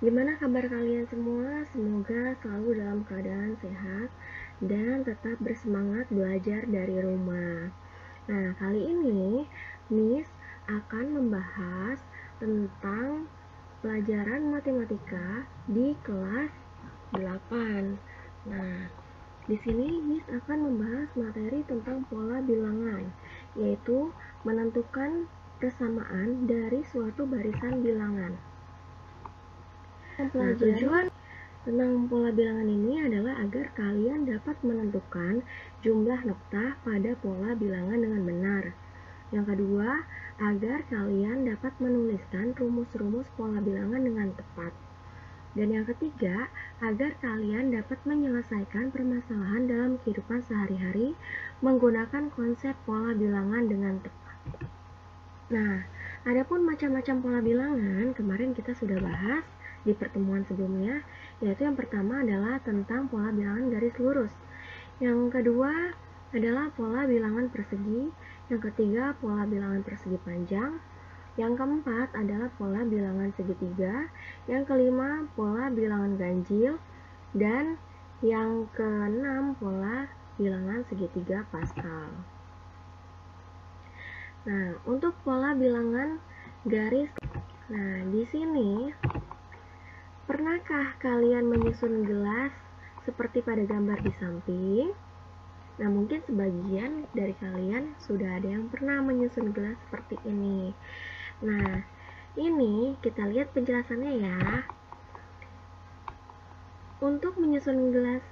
Gimana kabar kalian semua? Semoga selalu dalam keadaan sehat dan tetap bersemangat belajar dari rumah. Nah, kali ini Miss akan membahas tentang pelajaran matematika di kelas 8. Nah, di sini Miss akan membahas materi tentang pola bilangan, yaitu menentukan persamaan dari suatu barisan bilangan. Nah, tujuan tentang pola bilangan ini adalah agar kalian dapat menentukan jumlah noktah pada pola bilangan dengan benar. Yang kedua, agar kalian dapat menuliskan rumus-rumus pola bilangan dengan tepat. Dan yang ketiga, agar kalian dapat menyelesaikan permasalahan dalam kehidupan sehari-hari menggunakan konsep pola bilangan dengan tepat. Nah, adapun macam-macam pola bilangan, kemarin kita sudah bahas di pertemuan sebelumnya, yaitu yang pertama adalah tentang pola bilangan garis lurus. Yang kedua adalah pola bilangan persegi, yang ketiga pola bilangan persegi panjang, yang keempat adalah pola bilangan segitiga, yang kelima pola bilangan ganjil, dan yang keenam pola bilangan segitiga Pascal. Nah, untuk pola bilangan garis, nah di sini pernahkah kalian menyusun gelas seperti pada gambar di samping? Nah, mungkin sebagian dari kalian sudah ada yang pernah menyusun gelas seperti ini. Nah, ini kita lihat penjelasannya ya. Untuk menyusun gelas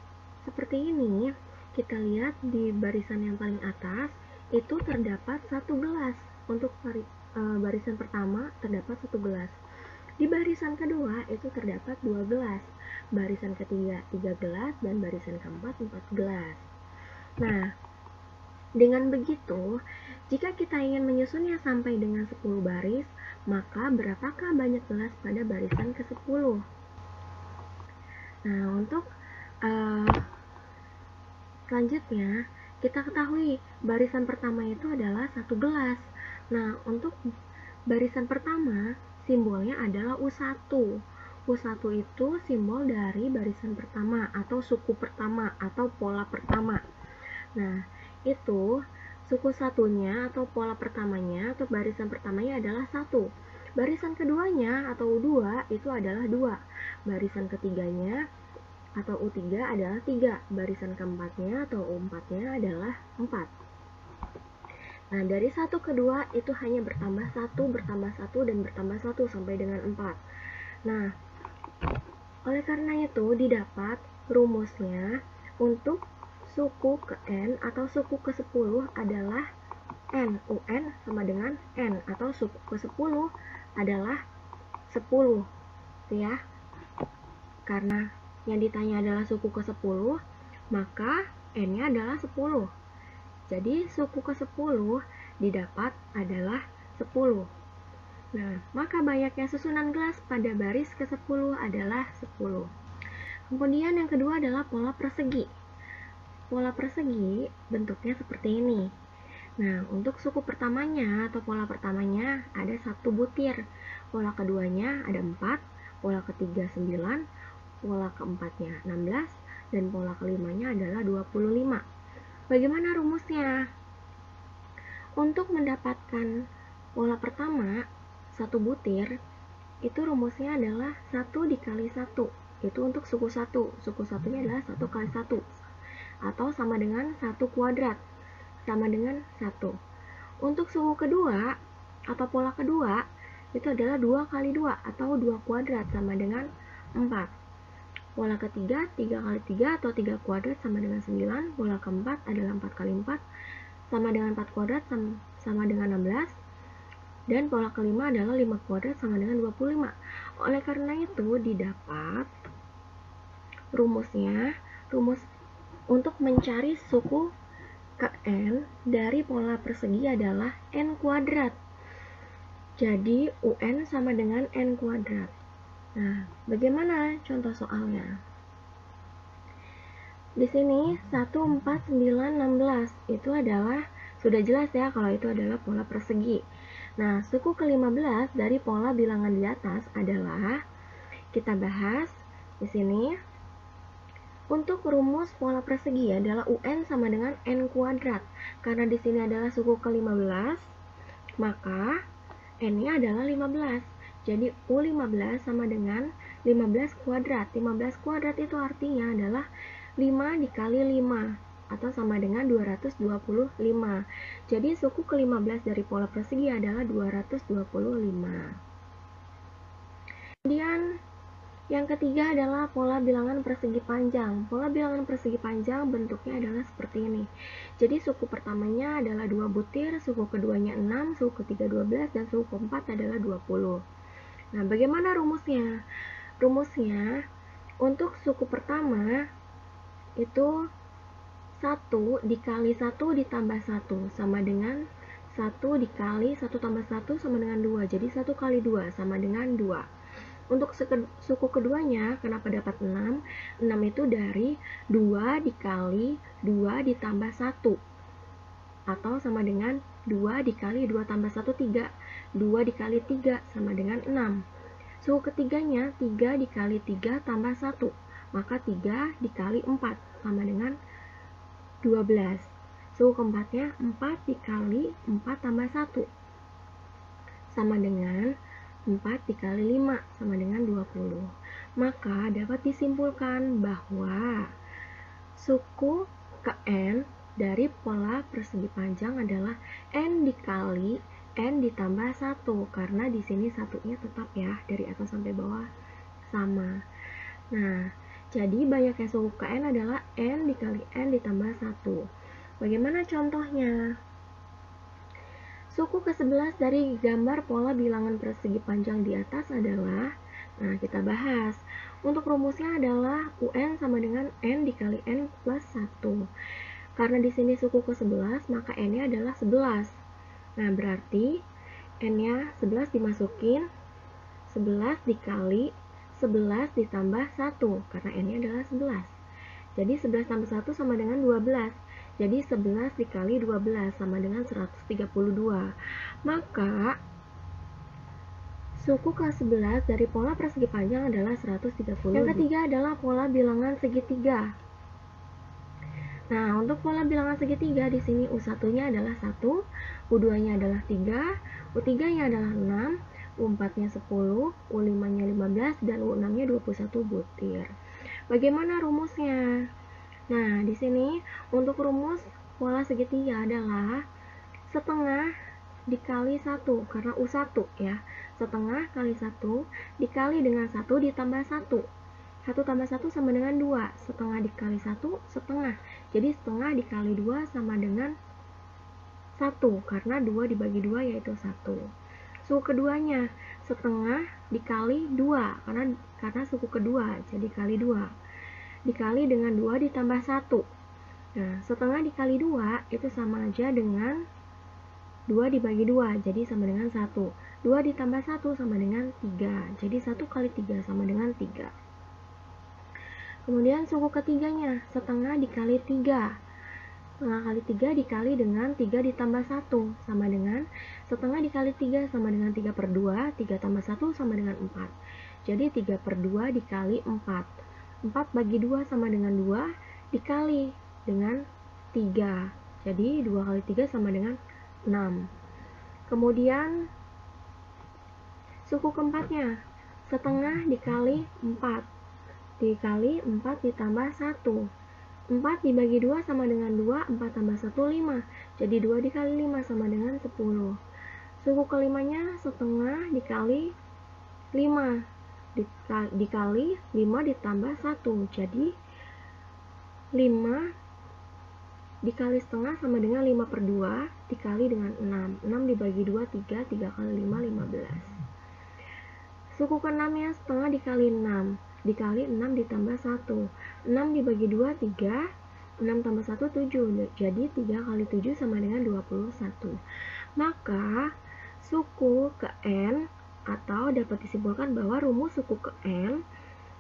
seperti ini, kita lihat di barisan yang paling atas itu terdapat satu gelas. Untuk barisan pertama terdapat satu gelas. Di barisan kedua itu terdapat 2 gelas, barisan ketiga 3 gelas, dan barisan keempat 4 gelas. Nah, dengan begitu, jika kita ingin menyusunnya sampai dengan 10 baris, maka berapakah banyak gelas pada barisan ke-10? Nah, untuk selanjutnya, kita ketahui barisan pertama itu adalah 1 gelas. Nah, untuk barisan pertama, simbolnya adalah U1. U1 itu simbol dari barisan pertama atau suku pertama atau pola pertama. Nah, itu suku satunya atau pola pertamanya atau barisan pertamanya adalah 1. Barisan keduanya atau U2 itu adalah 2. Barisan ketiganya atau U3 adalah 3. Barisan keempatnya atau U4-nya adalah 4. Nah, dari 1 ke 2 itu hanya bertambah 1, bertambah 1, dan bertambah 1 sampai dengan 4. Nah, oleh karena itu didapat rumusnya untuk suku ke N atau suku ke 10 adalah N. UN sama dengan N, atau suku ke 10 adalah 10. Ya. Karena yang ditanya adalah suku ke 10, maka N-nya adalah 10. Jadi suku ke-10 didapat adalah 10. Nah, maka banyaknya susunan gelas pada baris ke-10 adalah 10. Kemudian yang kedua adalah pola persegi. Pola persegi bentuknya seperti ini. Nah, untuk suku pertamanya atau pola pertamanya ada 1 butir. Pola keduanya ada 4, pola ketiga 9, pola keempatnya 16, dan pola kelimanya adalah 25. Bagaimana rumusnya? Untuk mendapatkan pola pertama, 1 butir, itu rumusnya adalah 1 dikali 1. Itu untuk suku 1. Suku satunya adalah 1 kali 1. Atau sama dengan 1 kuadrat. Sama dengan 1. Untuk suku kedua, atau pola kedua, itu adalah 2 kali 2. Atau 2 kuadrat sama dengan 4. Pola ketiga, 3 kali 3 atau 3 kuadrat sama dengan 9. Pola keempat adalah 4 kali 4 sama dengan 4 kuadrat sama dengan 16. Dan pola kelima adalah 5 kuadrat sama dengan 25. Oleh karena itu didapat rumusnya, rumus untuk mencari suku ke N dari pola persegi adalah N kuadrat. Jadi UN sama dengan N kuadrat. Nah, bagaimana contoh soalnya? Di sini 1, 4, 9, 16 itu adalah sudah jelas ya kalau itu adalah pola persegi. Nah, suku ke-15 dari pola bilangan di atas adalah kita bahas di sini. Untuk rumus pola persegi adalah UN sama dengan N kuadrat. Karena di sini adalah suku ke-15, maka N-nya adalah 15. Jadi U15 sama dengan 15 kuadrat. 15 kuadrat itu artinya adalah 5 dikali 5 atau sama dengan 225. Jadi suku ke-15 dari pola persegi adalah 225. Kemudian yang ketiga adalah pola bilangan persegi panjang. Pola bilangan persegi panjang bentuknya adalah seperti ini. Jadi suku pertamanya adalah 2 butir, suku keduanya 6, suku ketiga 12, dan suku keempat adalah 20. Nah, bagaimana rumusnya? Rumusnya untuk suku pertama itu 1 dikali 1 ditambah 1 sama dengan 1 dikali 1 tambah 1 sama dengan 2. Jadi 1 kali 2 sama dengan 2. Untuk suku keduanya, kenapa dapat 6? 6 itu dari 2 dikali 2 ditambah 1. Atau sama dengan 2 dikali 2 tambah 1, 3. 2 dikali 3 sama dengan 6. Suku ketiganya, 3 dikali 3 tambah 1. Maka 3 dikali 4 sama dengan 12. Suku keempatnya, 4 dikali 4 tambah 1. Sama dengan 4 dikali 5 sama dengan 20. Maka dapat disimpulkan bahwa suku ke N dari pola persegi panjang adalah N dikali N ditambah 1. Karena di sini satunya tetap ya, dari atas sampai bawah sama. Nah, jadi banyaknya suku ke N adalah N dikali N ditambah 1. Bagaimana contohnya? Suku ke-11 dari gambar pola bilangan persegi panjang di atas adalah, nah kita bahas. Untuk rumusnya adalah UN sama dengan N dikali N plus 1. Karena di sini suku ke-11, maka N-nya adalah 11. Nah, berarti N-nya 11 dimasukin, 11 dikali 11 ditambah 1, karena N-nya adalah 11. Jadi 11 tambah 1 sama dengan 12. Jadi 11 dikali 12 sama dengan 132. Maka suku ke-11 dari pola persegi panjang adalah 130. Yang ketiga adalah pola bilangan segitiga. Nah, untuk pola bilangan segitiga di sini U1-nya adalah 1, U2-nya adalah 3, U3-nya adalah 6, U4-nya 10, U5-nya 15, dan U6-nya 21 butir. Bagaimana rumusnya? Nah, di sini untuk rumus pola segitiga adalah setengah dikali 1, karena U1 ya. Setengah kali 1 dikali dengan 1 ditambah 1. 1 tambah 1 sama dengan 2. Setengah dikali 1, setengah. Jadi setengah dikali 2 sama dengan 1, karena 2 dibagi 2 yaitu 1. Suku keduanya, setengah dikali 2, karena suku kedua, jadi kali 2. Dikali dengan 2 ditambah 1. Nah, setengah dikali 2 itu sama aja dengan 2 dibagi 2, jadi sama dengan 1. 2 ditambah 1 sama dengan 3. Jadi 1 kali 3 sama dengan 3. Kemudian suku ketiganya, setengah dikali 3. Setengah kali 3 dikali dengan 3 ditambah 1 sama dengan setengah dikali 3 sama dengan 3 per 2. 3 tambah 1 sama dengan 4. Jadi 3 per 2 dikali 4. 4 bagi 2 sama dengan 2 dikali dengan 3. Jadi 2 kali 3 sama dengan 6. Kemudian suku keempatnya, setengah dikali 4. Dikali 4 ditambah 1. 4 dibagi 2 sama dengan 2. 4 tambah 1, 5. Jadi 2 dikali 5 sama dengan 10. Suku kelimanya, setengah dikali 5. Dikali 5 ditambah 1. Jadi 5 dikali setengah sama dengan 5 per 2 dikali dengan 6. 6 dibagi 2, 3. 3 kali 5, 15. Suku ke-6-nya, setengah dikali 6. Dikali 6 ditambah 1. 6 dibagi 2, 3. 6 tambah 1, 7. Jadi 3 kali 7 sama dengan 21. Maka suku ke N, atau dapat disimpulkan bahwa rumus suku ke N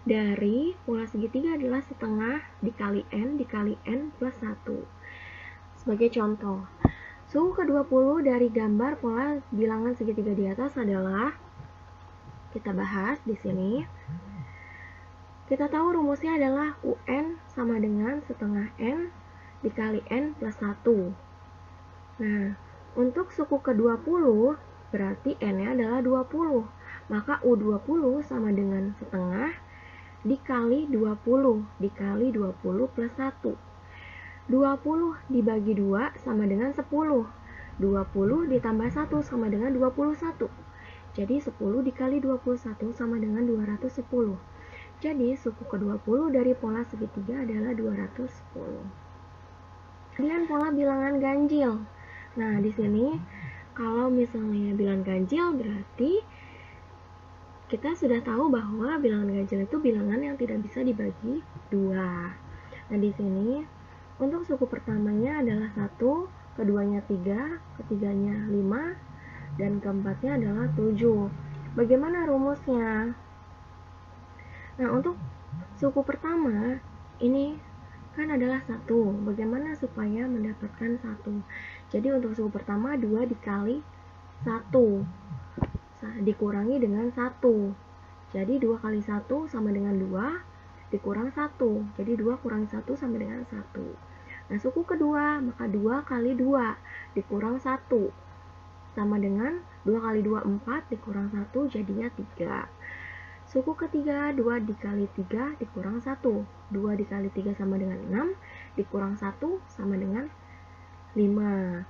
dari pola segitiga adalah setengah dikali N plus 1. Sebagai contoh, suku ke-20 dari gambar pola bilangan segitiga di atas adalah, kita bahas di sini. Kita tahu rumusnya adalah UN sama dengan setengah N dikali N plus 1. Nah, untuk suku ke-20 berarti N-nya adalah 20. Maka U20 sama dengan setengah dikali 20 dikali 20 plus 1. 20 dibagi 2 sama dengan 10. 20 ditambah 1 sama dengan 21. Jadi 10 dikali 21 sama dengan 210. Jadi suku ke-20 dari pola segitiga adalah 210. Kemudian pola bilangan ganjil. Nah, di sini kalau misalnya bilangan ganjil berarti kita sudah tahu bahwa bilangan ganjil itu bilangan yang tidak bisa dibagi 2. Nah, di sini untuk suku pertamanya adalah 1, keduanya 3, ketiganya 5, dan keempatnya adalah 7. Bagaimana rumusnya? Nah, untuk suku pertama ini kan adalah 1. Bagaimana supaya mendapatkan 1? Jadi untuk suku pertama 2 dikali 1 dikurangi dengan 1. Jadi 2 kali 1 sama dengan 2 dikurang 1. Jadi 2 kurangi 1 sama dengan 1. Nah, suku kedua, maka 2 kali 2 dikurang 1 sama dengan 2 kali 2 4 dikurang 1 jadinya 3. Suku ketiga 2 dikali 3 dikurang 1. 2 dikali 3 sama dengan 6 dikurang 1 sama dengan 5.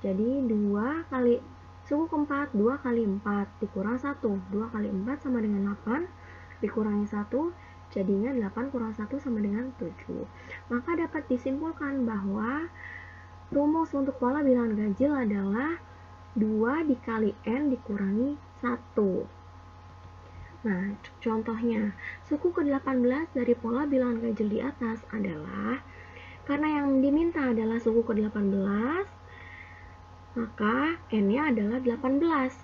Jadi 2 kali suku keempat 2 kali 4 dikurang 1. 2 kali 4 sama dengan 8 dikurangi 1 jadinya 8 kurang 1 sama dengan 7. Maka dapat disimpulkan bahwa rumus untuk pola bilangan ganjil adalah 2 dikali N dikurangi 1. Nah, contohnya, suku ke-18 dari pola bilangan ganjil di atas adalah, karena yang diminta adalah suku ke-18, maka N-nya adalah 18.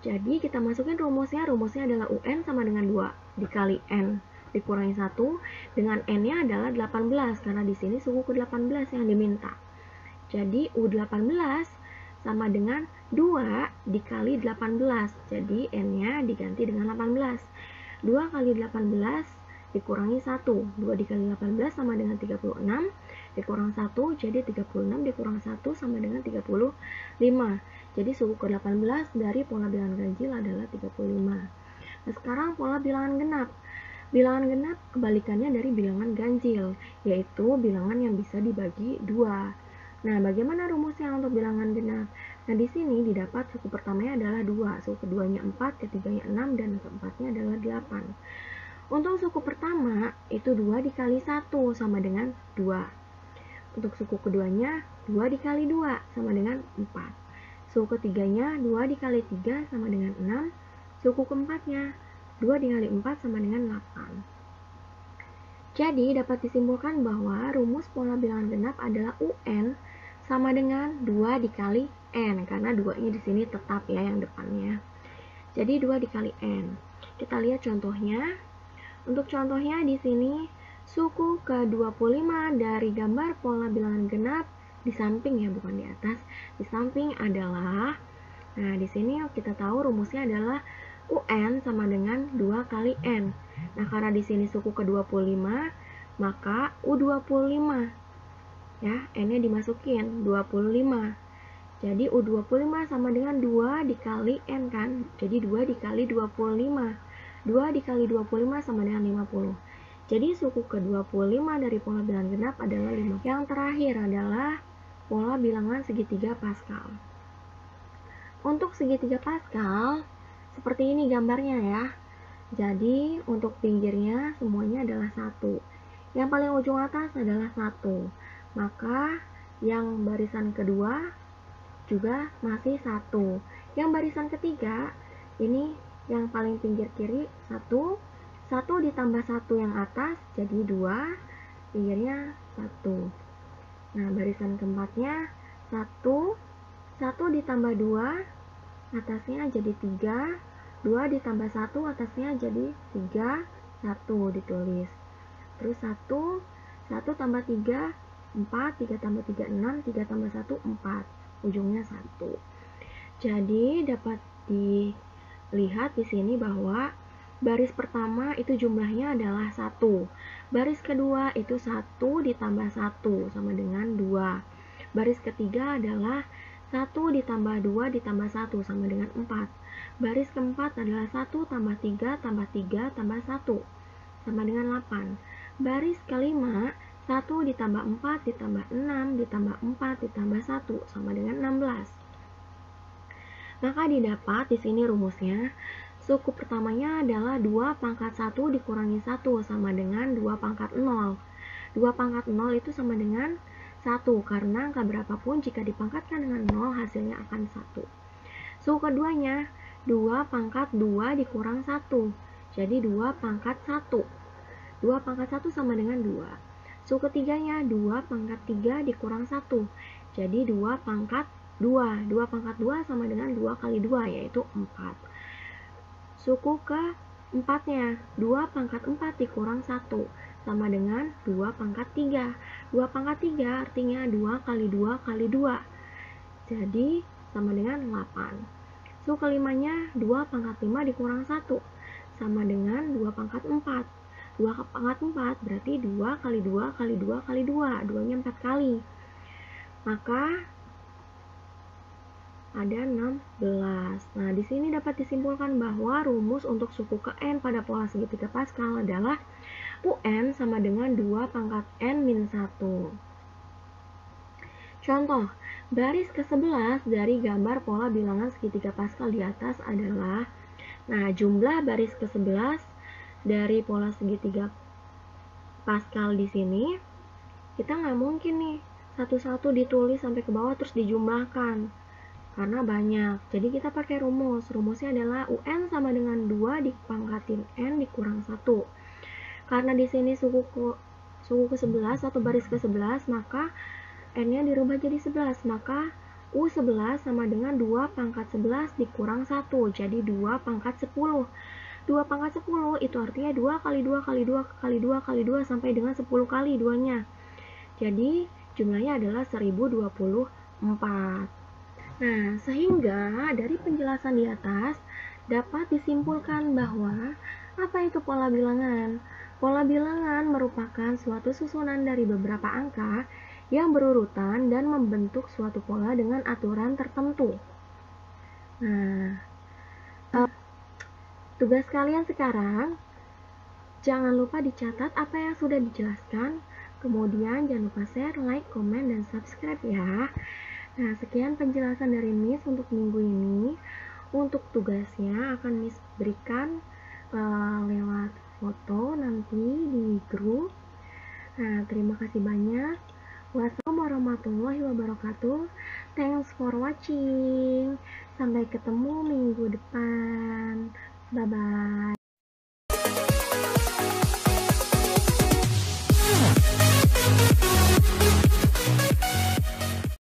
Jadi kita masukin rumusnya adalah UN sama dengan 2 dikali N dikurangi 1 dengan N-nya adalah 18 karena di sini suku ke-18 yang diminta. Jadi U18 sama dengan 2 dikali 18. Jadi N-nya diganti dengan 18. 2 kali 18 dikurangi 1. 2 dikali 18 sama dengan 36. Dikurang 1, jadi 36 dikurang 1 sama dengan 35. Jadi suku ke-18 dari pola bilangan ganjil adalah 35. Nah, sekarang pola bilangan genap. Bilangan genap kebalikannya dari bilangan ganjil, yaitu bilangan yang bisa dibagi 2. Nah, bagaimana rumusnya untuk bilangan genap? Nah, di sini didapat suku pertamanya adalah 2, suku keduanya 4, ketiganya 6, dan keempatnya adalah 8. Untuk suku pertama, itu 2 dikali 1 sama dengan 2. Untuk suku keduanya, 2 dikali 2 sama dengan 4. Suku ketiganya, 2 dikali 3 sama dengan 6. Suku keempatnya, 2 dikali 4 sama dengan 8. Jadi, dapat disimpulkan bahwa rumus pola bilangan genap adalah UN sama dengan 2 dikali N, karena 2-nya di sini tetap ya yang depannya. Jadi 2 dikali N. Kita lihat contohnya. Untuk contohnya di sini suku ke-25 dari gambar pola bilangan genap di samping ya, bukan di atas. Di samping adalah, nah di sini kita tahu rumusnya adalah UN sama dengan 2 kali N. Nah, karena di sini suku ke-25, maka U25 ya, N-nya dimasukin 25. Jadi U25 sama dengan 2 dikali N kan. Jadi 2 dikali 25. 2 dikali 25 sama dengan 50. Jadi suku ke-25 dari pola bilangan genap adalah 5. Yang terakhir adalah pola bilangan segitiga Pascal. Untuk segitiga Pascal, seperti ini gambarnya ya. Jadi untuk pinggirnya semuanya adalah 1. Yang paling ujung atas adalah 1. Maka yang barisan kedua juga masih 1. Yang barisan ketiga, ini yang paling pinggir kiri 1. 1 ditambah 1 yang atas jadi 2. Pinggirnya 1. Nah, barisan keempatnya 1. 1 ditambah 2 atasnya jadi 3. 2 ditambah 1 atasnya jadi 3. 1 ditulis. Terus 1. 1 tambah 3 4. 3 tambah 3 6. 3 tambah 1 4. Ujungnya 1. Jadi dapat dilihat di sini bahwa baris pertama itu jumlahnya adalah 1. Baris kedua itu 1 ditambah 1 sama dengan 2. Baris ketiga adalah 1 ditambah 2 ditambah 1 sama dengan 4. Baris keempat adalah 1 tambah 3 tambah 3 tambah 1 sama dengan 8. Baris kelima 1 ditambah 4 ditambah 6 ditambah 4 ditambah 1 sama dengan 16. Maka didapat di sini rumusnya. Suku pertamanya adalah 2 pangkat 1 dikurangi 1 sama dengan 2 pangkat 0. 2 pangkat 0 itu sama dengan 1, karena angka berapapun jika dipangkatkan dengan 0 hasilnya akan 1. Suku keduanya 2 pangkat 2 dikurang 1. Jadi 2 pangkat 1. 2 pangkat 1 sama dengan 2. Suku ketiganya 2 pangkat 3 dikurang 1. Jadi 2 pangkat 2. 2 pangkat 2 sama dengan 2 kali 2, yaitu 4. Suku keempatnya 2 pangkat 4 dikurang 1 sama dengan 2 pangkat 3. 2 pangkat 3 artinya 2 kali 2 kali 2. Jadi sama dengan 8. Suku kelimanya 2 pangkat 5 dikurang 1 sama dengan 2 pangkat 4. 2 pangkat 4 berarti 2 kali 2 kali 2 kali 2. 2-nya 4 kali. Maka ada 16. Nah, di sini dapat disimpulkan bahwa rumus untuk suku ke n pada pola segitiga Pascal adalah UN sama dengan 2 pangkat n min 1. Contoh, baris ke-11 dari gambar pola bilangan segitiga Pascal di atas adalah, nah, jumlah baris ke-11 dari pola segitiga Pascal di sini, kita nggak mungkin nih satu-satu ditulis sampai ke bawah terus dijumlahkan, karena banyak. Jadi kita pakai rumus. Rumusnya adalah UN sama dengan 2 dipangkatin N dikurang 1. Karena di sini suku ke-11 atau baris ke-11, maka N-nya dirubah jadi 11. Maka U11 sama dengan 2 pangkat 11 dikurang 1. Jadi 2 pangkat 10. 2 pangkat 10 itu artinya 2 kali 2 kali 2 kali 2 kali 2 sampai dengan 10 kali 2-nya. Jadi jumlahnya adalah 1024. Nah, sehingga dari penjelasan di atas dapat disimpulkan bahwa apa itu pola bilangan? Pola bilangan merupakan suatu susunan dari beberapa angka yang berurutan dan membentuk suatu pola dengan aturan tertentu. Nah, tugas kalian sekarang, jangan lupa dicatat apa yang sudah dijelaskan. Kemudian jangan lupa share, like, komen, dan subscribe ya. Nah, sekian penjelasan dari Miss untuk minggu ini. Untuk tugasnya akan Miss berikan lewat foto nanti di grup. Nah, terima kasih banyak. Wassalamualaikum warahmatullahi wabarakatuh. Thanks for watching. Sampai ketemu minggu depan. Bye-bye.